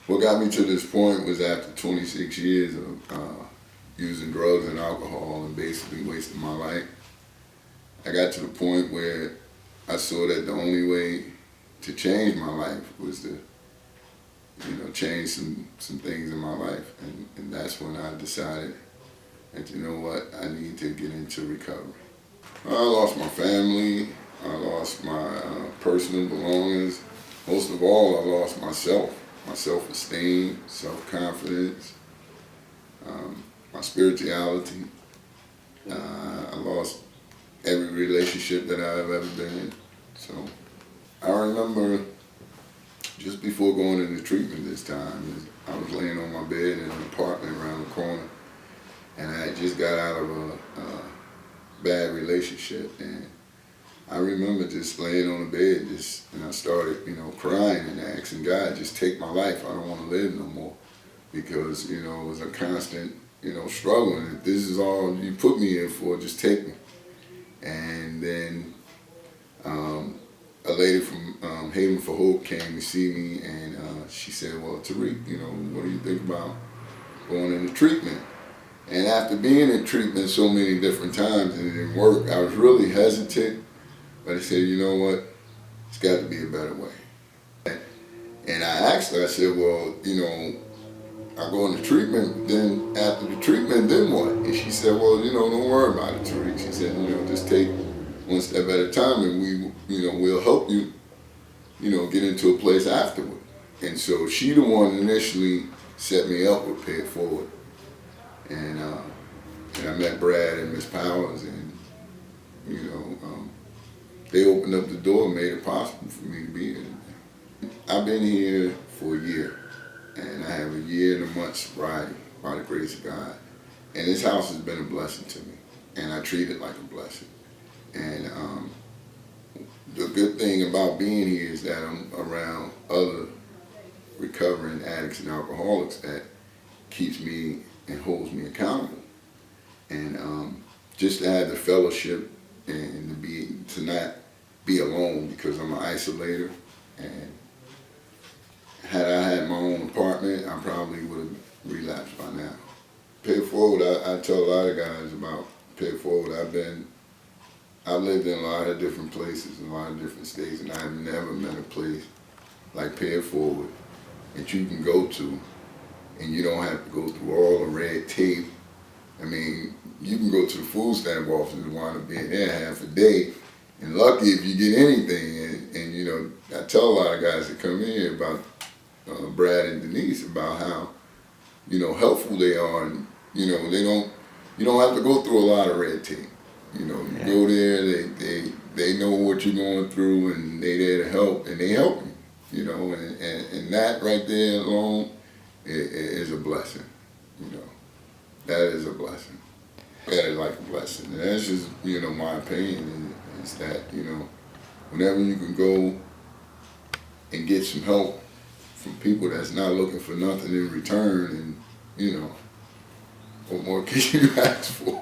What got me to this point was after 26 years of using drugs and alcohol and basically wasting my life. I got to the point where I saw that the only way to change my life was to, change some things in my life. And that's when I decided that, you know what, I need to get into recovery. I lost my family. I lost my personal belongings. Most of all, I lost myself, my self-esteem, self-confidence, my spirituality. I lost every relationship that I've ever been in. So I remember just before going into treatment this time, I was laying on my bed in an apartment around the corner, and I had just got out of a bad relationship, and I remember just laying on the bed, and I started, crying and asking God, just take my life. I don't want to live no more, because it was a constant, struggle. And if this is all you put me in for, just take me. And then a lady from Haven for Hope came to see me, and she said, well, Tarik, what do you think about going into treatment? And after being in treatment so many different times and it didn't work, I was really hesitant, but I said, you know what, it's got to be a better way. And I asked her, I said, well, I go into treatment, then after the treatment, then what? And she said, well, don't worry about it, Tarik. She said, just take one step at a time, and we'll help you, get into a place afterward. And so she the one initially set me up with Pay It Forward. And I met Brad and Miss Powers, and they opened up the door and made it possible for me to be here. I've been here for a year, and I have a year and a month sobriety by the grace of God. And this house has been a blessing to me, and I treat it like a blessing. And the good thing about being here is that I'm around other recovering addicts and alcoholics that keeps me and holds me accountable. And just to have the fellowship and to not be alone, because I'm an isolator. And had I had my own apartment, I probably would have relapsed by now. Pay It Forward, I tell a lot of guys about Pay It Forward. I've lived in a lot of different places, in a lot of different states, and I've never met a place like Pay It Forward that you can go to and you don't have to go through all the red tape. I mean, you can go to the food stamp office and wind up being there half a day, and lucky if you get anything. And I tell a lot of guys that come in here about Brad and Denise about how, helpful they are, and you don't have to go through a lot of red tape. You go there, they know what you're going through, and they there to help, and they help you. And that right there alone is a blessing. That is a blessing. That is like a blessing. And that's just, my opinion is that, whenever you can go and get some help from people that's not looking for nothing in return, and, what more can you ask for?